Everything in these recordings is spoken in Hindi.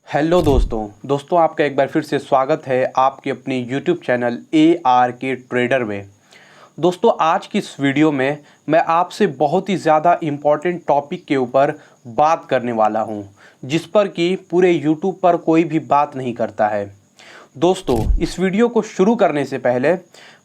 हेलो दोस्तों आपका एक बार फिर से स्वागत है आपके अपने YouTube चैनल ARK ट्रेडर में। दोस्तों आज की इस वीडियो में मैं आपसे बहुत ही ज़्यादा इम्पॉर्टेंट टॉपिक के ऊपर बात करने वाला हूं, जिस पर कि पूरे YouTube पर कोई भी बात नहीं करता है। दोस्तों इस वीडियो को शुरू करने से पहले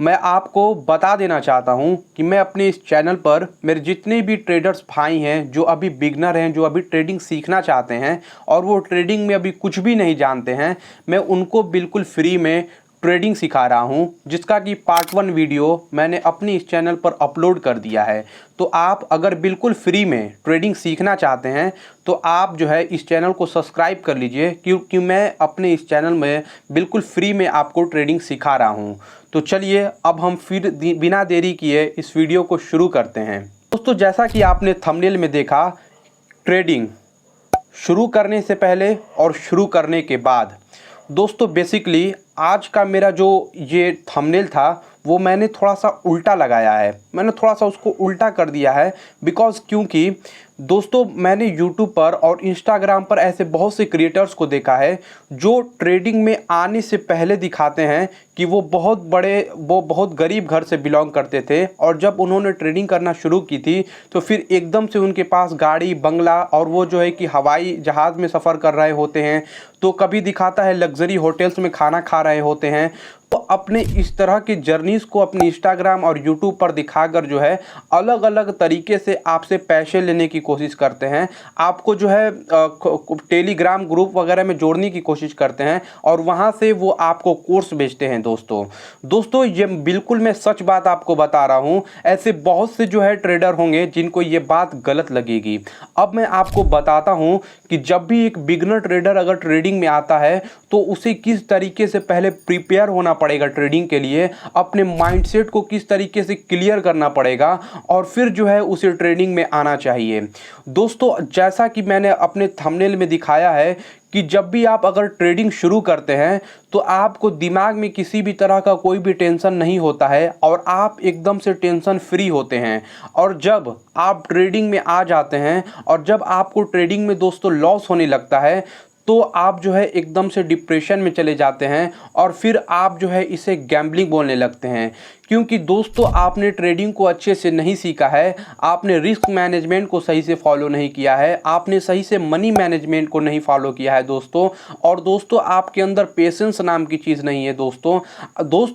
मैं आपको बता देना चाहता हूं कि मैं अपने इस चैनल पर मेरे जितने भी ट्रेडर्स भाई हैं जो अभी बिगनर हैं, जो अभी ट्रेडिंग सीखना चाहते हैं और वो ट्रेडिंग में अभी कुछ भी नहीं जानते हैं, मैं उनको बिल्कुल फ्री में ट्रेडिंग सिखा रहा हूं, जिसका कि पार्ट 1 वीडियो मैंने अपनी इस चैनल पर अपलोड कर दिया है। तो आप अगर बिल्कुल फ्री में ट्रेडिंग सीखना चाहते हैं तो आप जो है इस चैनल को सब्सक्राइब कर लीजिए, क्योंकि मैं अपने इस चैनल में बिल्कुल फ्री में आपको ट्रेडिंग सिखा रहा हूं। तो चलिए अब हम फिर बिना देरी किए इस वीडियो को शुरू करते हैं। दोस्तों जैसा कि आपने थंबनेल में देखा, ट्रेडिंग शुरू करने से पहले और शुरू करने के बाद, दोस्तों बेसिकली आज का मेरा जो ये थंबनेल था वो मैंने थोड़ा सा उल्टा लगाया है, मैंने थोड़ा सा उसको उल्टा कर दिया है क्योंकि दोस्तों मैंने YouTube पर और Instagram पर ऐसे बहुत से क्रिएटर्स को देखा है जो ट्रेडिंग में आने से पहले दिखाते हैं कि वो बहुत गरीब घर से बिलोंग करते थे, और जब उन्होंने ट्रेडिंग करना शुरू की थी तो फिर एकदम से उनके पास गाड़ी बंगला और वो जो है कि हवाई जहाज़ में सफ़र कर रहे होते हैं, तो कभी दिखाता है लग्जरी होटल्स में खाना खा रहे होते हैं। तो अपने इस तरह की जर्नीज़ को अपने इंस्टाग्राम और यूट्यूब पर दिखाकर जो है अलग अलग तरीके से आपसे पैसे लेने की कोशिश करते हैं, आपको जो है टेलीग्राम ग्रुप वगैरह में जोड़ने की कोशिश करते हैं और वहां से वो आपको कोर्स बेचते हैं। दोस्तों ये बिल्कुल मैं सच बात आपको बता रहा हूं, ऐसे बहुत से जो है ट्रेडर होंगे जिनको ये बात गलत लगेगी। अब मैं आपको बताता हूं कि जब भी एक बिगनर ट्रेडर अगर ट्रेडिंग में आता है तो उसे किस तरीके से पहले प्रिपेयर होना पड़ेगा ट्रेडिंग के लिए, अपने माइंडसेट को किस तरीके से क्लियर करना पड़ेगा और फिर जो है उसे ट्रेडिंग में आना चाहिए। दोस्तों जैसा कि मैंने अपने थंबनेल में दिखाया है कि जब भी आप अगर ट्रेडिंग शुरू करते हैं तो आपको दिमाग में किसी भी तरह का कोई भी टेंशन नहीं होता है और आप एकदम से टेंशन फ्री होते हैं। और जब आप ट्रेडिंग में आ जाते हैं और जब आपको ट्रेडिंग में दोस्तों लॉस होने लगता है तो आप जो है एकदम से डिप्रेशन में चले जाते हैं और फिर आप जो है इसे गैम्बलिंग बोलने लगते हैं, क्योंकि दोस्तों आपने ट्रेडिंग को अच्छे से नहीं सीखा है, आपने रिस्क मैनेजमेंट को सही से फॉलो नहीं किया है, आपने सही से मनी मैनेजमेंट को नहीं फॉलो किया है दोस्तों। और दोस्तों आपके अंदर पेशेंस नाम की चीज़ नहीं है दोस्तों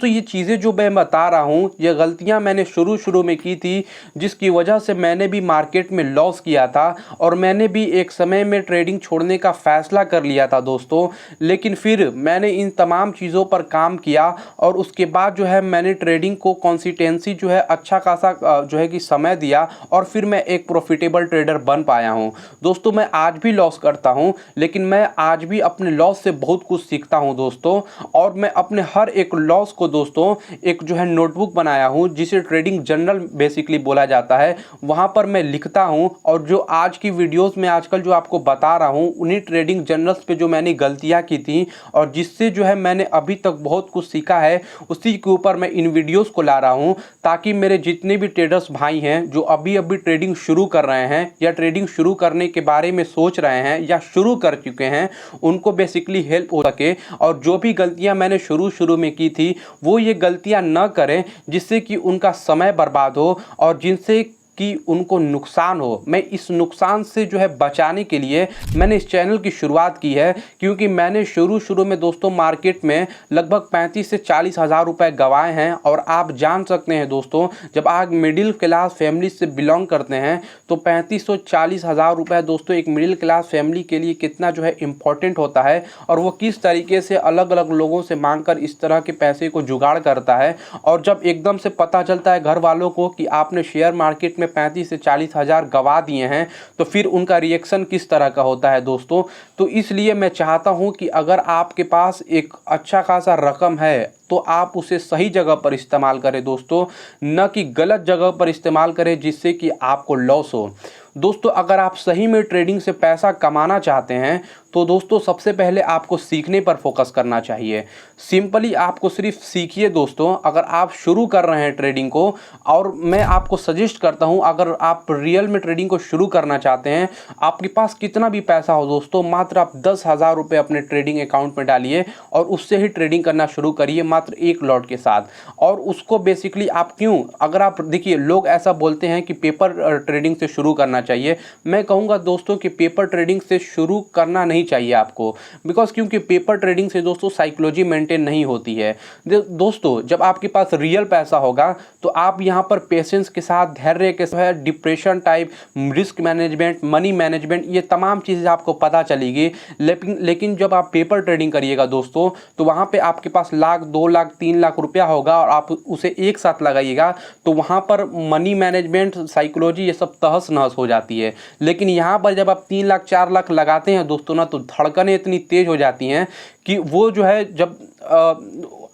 ये चीज़ें जो मैं बता रहा हूँ ये गलतियाँ मैंने शुरू में की थी, जिसकी वजह से मैंने भी मार्केट में लॉस किया था और मैंने भी एक समय में ट्रेडिंग छोड़ने का फैसला कर लिया था दोस्तों। लेकिन फिर मैंने इन तमाम चीज़ों पर काम किया और उसके बाद जो है मैंने ट्रेडिंग को कंसिस्टेंसी जो है अच्छा खासा जो है कि समय दिया और फिर मैं एक प्रॉफिटेबल ट्रेडर बन पाया हूं। दोस्तों मैं आज भी लॉस करता हूं, लेकिन मैं आज भी अपने लॉस से बहुत कुछ सीखता हूं दोस्तों। और मैं अपने हर एक लॉस को दोस्तों एक जो है नोटबुक बनाया हूं, जिसे ट्रेडिंग जर्नल बेसिकली बोला जाता है, वहां पर मैं लिखता हूं। और जो आज की वीडियोस में आजकल जो आपको बता रहा हूं उन्हीं ट्रेडिंग जर्नल्स पे जो मैंने गलतियां की थी और जिससे जो है मैंने अभी तक बहुत कुछ सीखा है, उसी के ऊपर मैं इन वीडियोस को ला रहा हूं, ताकि मेरे जितने भी ट्रेडर्स भाई हैं जो अभी ट्रेडिंग शुरू कर रहे हैं या ट्रेडिंग शुरू करने के बारे में सोच रहे हैं या शुरू कर चुके हैं, उनको बेसिकली हेल्प हो सके और जो भी गलतियां मैंने शुरू में की थी वो ये गलतियां न करें, जिससे कि उनका समय बर्बाद हो और जिनसे कि उनको नुकसान हो। मैं इस नुकसान से जो है बचाने के लिए मैंने इस चैनल की शुरुआत की है, क्योंकि मैंने शुरू में दोस्तों मार्केट में लगभग 35 से 40 हज़ार रुपये गंवाए हैं। और आप जान सकते हैं दोस्तों, जब आप मिडिल क्लास फैमिली से बिलोंग करते हैं तो 35 से 40 हज़ार रुपये दोस्तों एक मिडिल क्लास फैमिली के लिए कितना जो है इम्पोर्टेंट होता है, और वो किस तरीके से अलग अलग लोगों से मांग कर इस तरह के पैसे को जुगाड़ करता है। और जब एकदम से पता चलता है घर वालों को कि आपने शेयर मार्केट में 35 से 40 हज़ार गंवा दिए हैं, तो फिर उनका रिएक्शन किस तरह का होता है दोस्तों। तो इसलिए मैं चाहता हूं कि अगर आपके पास एक अच्छा खासा रकम है तो आप उसे सही जगह पर इस्तेमाल करें दोस्तों, न कि गलत जगह पर इस्तेमाल करें जिससे कि आपको लॉस हो। दोस्तों अगर आप सही में ट्रेडिंग से पैसा कमाना चाहते हैं तो दोस्तों सबसे पहले आपको सीखने पर फोकस करना चाहिए। सिंपली आपको सिर्फ सीखिए दोस्तों। अगर आप शुरू कर रहे हैं ट्रेडिंग को, और मैं आपको सजेस्ट करता हूं, अगर आप रियल में ट्रेडिंग को शुरू करना चाहते हैं, आपके पास कितना भी पैसा हो दोस्तों, मात्र आप 10,000 रुपये अपने ट्रेडिंग अकाउंट में डालिए और उससे ही ट्रेडिंग करना शुरू करिए, मात्र एक लॉट के साथ। और उसको बेसिकली आप क्यों, अगर आप देखिए, लोग ऐसा बोलते हैं कि पेपर ट्रेडिंग से शुरू करना चाहिए। मैं कहूँगा दोस्तों कि पेपर ट्रेडिंग से शुरू करना नहीं चाहिए आपको, बिकॉज क्योंकि पेपर ट्रेडिंग से दोस्तों साइकोलॉजी मेंटेन नहीं होती है। दोस्तों जब आपके पास रियल पैसा होगा तो आप यहाँ पर पेशेंस के साथ, धैर्य के साथ, depression type, risk management, money management, ये तमाम चीज़ें आपको पता चलेगी। लेकिन जब आप पेपर ट्रेडिंग करिएगा दोस्तों, तो वहाँ पे आपके पास लाख, 2 लाख, 3 लाख रुपया होगा और आप उसे एक साथ लगाइएगा, तो वहाँ पर मनी मैनेजमेंट, साइकोलॉजी, ये सब तहस नहस हो जाती है। लेकिन यहाँ पर जब आप 3 लाख, 4 लाख लगाते हैं दोस्तों ना, तो धड़कनें इतनी तेज हो जाती हैं कि वो जो है, जब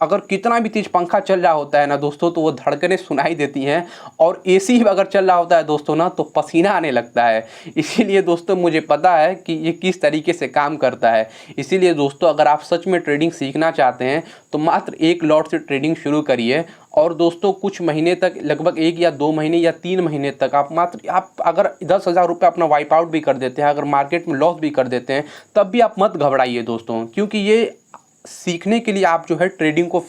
अगर कितना भी तेज पंखा चल रहा होता है ना दोस्तों, तो वो धड़कनें सुनाई देती हैं। और एसी अगर चल रहा होता है दोस्तों ना, तो पसीना आने लगता है। इसीलिए दोस्तों मुझे पता है कि ये किस तरीके से काम करता है। इसीलिए दोस्तों अगर आप सच में ट्रेडिंग सीखना चाहते हैं तो मात्र एक लॉट से ट्रेडिंग शुरू करिए। और दोस्तों कुछ महीने तक, लगभग 1 या 2 महीने या 3 महीने तक आप अगर 10,000 रुपये अपना वाइप आउट भी कर देते हैं, अगर मार्केट में लॉस भी कर देते हैं, तब भी आप मत घबराइए दोस्तों, क्योंकि ये सीखने के लिए आप जो है ट्रेडिंग को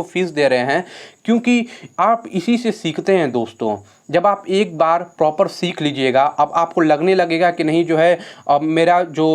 फीस दे रहे हैं, क्योंकि आप इसी से सीखते हैं दोस्तों। जब आप एक बार प्रॉपर सीख लीजिएगा, अब आपको लगने लगेगा कि नहीं जो है, अब मेरा जो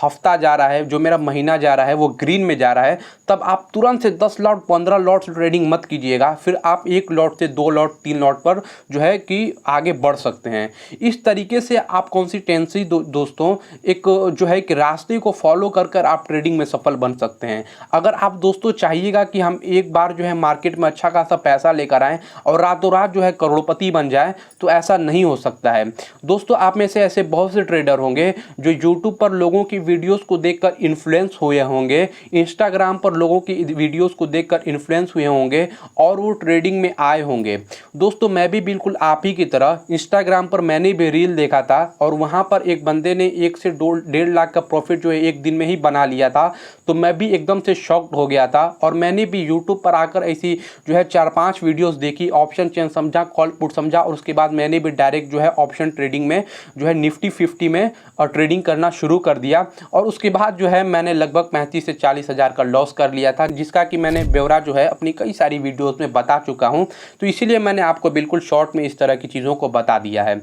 हफ्ता जा रहा है, जो मेरा महीना जा रहा है, वो ग्रीन में जा रहा है, तब आप तुरंत से 10 लॉट, 15 लॉट से ट्रेडिंग मत कीजिएगा। फिर आप 1 लॉट से 2 लॉट, 3 लॉट पर जो है कि आगे बढ़ सकते हैं। इस तरीके से आप कंसिस्टेंसी दोस्तों, एक जो है कि रास्ते को फॉलो कर आप ट्रेडिंग में सफल बन सकते हैं। अगर आप दोस्तों चाहिएगा कि हम एक बार जो है मार्केट में अच्छा खासा पैसा लेकर आएँ और रातों रात जो है करोड़पति बन जाए, तो ऐसा नहीं हो सकता है दोस्तों। आप में से ऐसे बहुत से ट्रेडर होंगे जो YouTube पर लोगों की वीडियोस को देखकर इन्फ्लुएंस हुए होंगे, Instagram पर लोगों की वीडियोस को देखकर इन्फ्लुएंस हुए होंगे और वो ट्रेडिंग में आए होंगे। दोस्तों मैं भी बिल्कुल आप ही की तरह Instagram पर मैंने भी रील देखा था और वहां पर एक बंदे ने 1 से 1.5 लाख का प्रॉफिट जो है एक दिन में ही बना लिया था। तो मैं भी एकदम से शॉक्ड हो गया था और मैंने भी YouTube पर आकर ऐसी जो है 4-5 वीडियोस देखी, ऑप्शन चेन समझा, कॉल पुट समझा, और उसके बाद मैंने भी डायरेक्ट जो है ऑप्शन ट्रेडिंग में जो है निफ्टी 50 में ट्रेडिंग करना शुरू कर दिया। और उसके बाद जो है मैंने लगभग 35 से 40 हज़ार का लॉस कर लिया था, जिसका कि मैंने ब्यौरा जो है अपनी कई सारी वीडियोस में बता चुका हूं। तो इसीलिए मैंने आपको बिल्कुल शॉर्ट में इस तरह की चीज़ों को बता दिया है।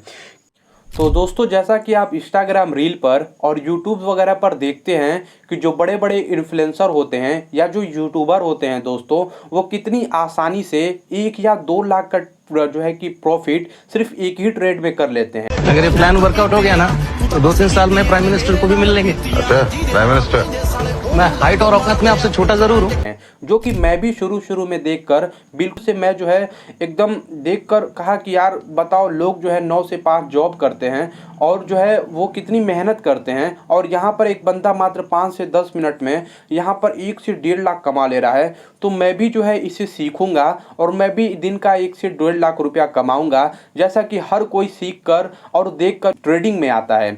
तो दोस्तों जैसा कि आप इंस्टाग्राम रील पर और यूट्यूब वगैरह पर देखते हैं कि जो बड़े बड़े इन्फ्लुएंसर होते हैं या जो यूट्यूबर होते हैं दोस्तों, वो कितनी आसानी से 1 या 2 लाख का जो है कि प्रॉफिट सिर्फ एक ही ट्रेड में कर लेते हैं। अगर ये प्लान वर्कआउट हो गया ना, तो 2-3 साल में प्राइम मिनिस्टर को भी मिल लेंगे। अच्छा, प्राइम मिनिस्टर? मैं हाइट और औकात में आपसे छोटा जरूर हूँ, जो कि मैं भी शुरू में देखकर बिल्कुल से मैं जो है एकदम देखकर कहा कि यार बताओ, लोग जो है 9 से 5 जॉब करते हैं और जो है वो कितनी मेहनत करते हैं, और यहाँ पर एक बंदा मात्र 5 से 10 मिनट में यहाँ पर 1 से 1.5 लाख कमा ले रहा है। तो मैं भी जो है इसे सीखूंगा और मैं भी दिन का 1 से 1.5 लाख रुपया कमाऊंगा, जैसा कि हर कोई सीख कर और देख कर ट्रेडिंग में आता है।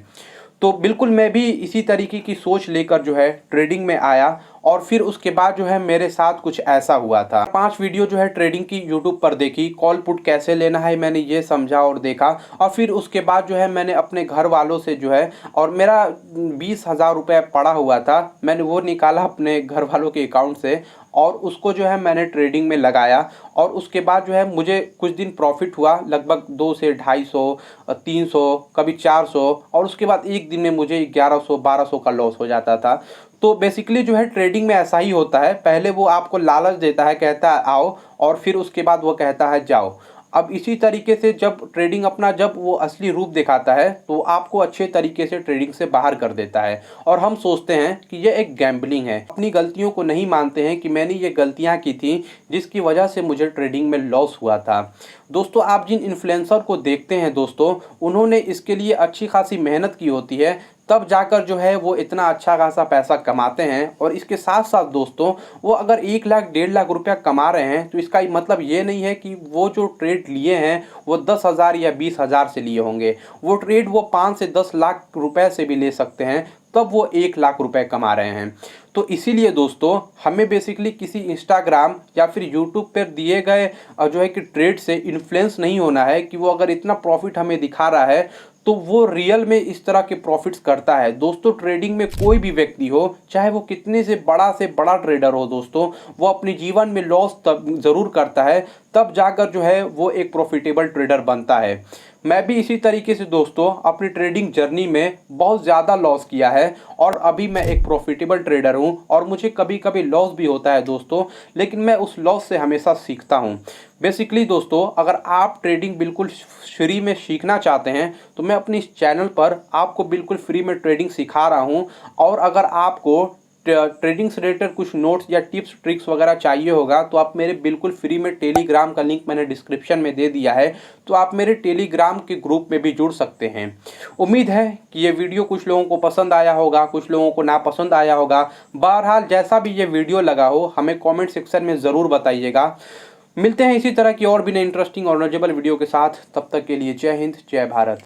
तो बिल्कुल मैं भी इसी तरीके की सोच लेकर जो है ट्रेडिंग में आया और फिर उसके बाद जो है मेरे साथ कुछ ऐसा हुआ था। 5 वीडियो जो है ट्रेडिंग की यूट्यूब पर देखी, कॉल पुट कैसे लेना है मैंने ये समझा और देखा, और फिर उसके बाद जो है मैंने अपने घर वालों से जो है, और मेरा 20,000 रुपये पड़ा हुआ था, मैंने वो निकाला अपने घर वालों के अकाउंट से और उसको जो है मैंने ट्रेडिंग में लगाया। और उसके बाद जो है मुझे कुछ दिन प्रॉफिट हुआ, लगभग 2 से 250, 300, कभी 400, और उसके बाद एक दिन में मुझे 1100, 1200 का लॉस हो जाता था। तो बेसिकली जो है ट्रेडिंग में ऐसा ही होता है, पहले वो आपको लालच देता है, कहता है आओ, और फिर उसके बाद वो कहता है जाओ। अब इसी तरीके से जब ट्रेडिंग अपना जब वो असली रूप दिखाता है तो आपको अच्छे तरीके से ट्रेडिंग से बाहर कर देता है, और हम सोचते हैं कि ये एक गैम्बलिंग है। अपनी गलतियों को नहीं मानते हैं कि मैंने ये गलतियां की थी जिसकी वजह से मुझे ट्रेडिंग में लॉस हुआ था। दोस्तों आप जिन इन्फ्लुएंसर को देखते हैं दोस्तों, उन्होंने इसके लिए अच्छी खासी मेहनत की होती है, तब जाकर जो है वो इतना अच्छा खासा पैसा कमाते हैं। और इसके साथ साथ दोस्तों वो अगर 1 लाख 1.5 लाख रुपया कमा रहे हैं तो इसका मतलब ये नहीं है कि वो जो ट्रेड लिए हैं वो 10,000 या 20,000 से लिए होंगे। वो ट्रेड वो 5 से 10 लाख रुपए से भी ले सकते हैं, तब वो 1 लाख रुपए कमा रहे हैं। तो इसीलिए दोस्तों हमें बेसिकली किसी इंस्टाग्राम या फिर यूट्यूब पर दिए गए जो है कि ट्रेड से इन्फ्लुएंस नहीं होना है कि वो अगर इतना प्रॉफिट हमें दिखा रहा है तो वो रियल में इस तरह के प्रॉफिट्स करता है। दोस्तों ट्रेडिंग में कोई भी व्यक्ति हो, चाहे वो कितने से बड़ा ट्रेडर हो दोस्तों, वो अपने जीवन में लॉस तब ज़रूर करता है, तब जाकर जो है वो एक प्रॉफिटेबल ट्रेडर बनता है। मैं भी इसी तरीके से दोस्तों अपनी ट्रेडिंग जर्नी में बहुत ज़्यादा लॉस किया है और अभी मैं एक प्रॉफिटेबल ट्रेडर हूं और मुझे कभी कभी लॉस भी होता है दोस्तों, लेकिन मैं उस लॉस से हमेशा सीखता हूं। बेसिकली दोस्तों अगर आप ट्रेडिंग बिल्कुल फ्री में सीखना चाहते हैं तो मैं अपनी इस चैनल पर आपको बिल्कुल फ्री में ट्रेडिंग सिखा रहा हूं। और अगर आपको ट्रेडिंग से रिलेटेड कुछ नोट्स या टिप्स ट्रिक्स वगैरह चाहिए होगा तो आप मेरे बिल्कुल फ्री में टेलीग्राम का लिंक मैंने डिस्क्रिप्शन में दे दिया है, तो आप मेरे टेलीग्राम के ग्रुप में भी जुड़ सकते हैं। उम्मीद है कि ये वीडियो कुछ लोगों को पसंद आया होगा, कुछ लोगों को ना पसंद आया होगा। बहरहाल जैसा भी ये वीडियो लगा हो हमें कॉमेंट सेक्शन में ज़रूर बताइएगा। मिलते हैं इसी तरह की और भी नई इंटरेस्टिंग और नॉलेजेबल वीडियो के साथ। तब तक के लिए जय हिंद, जय भारत।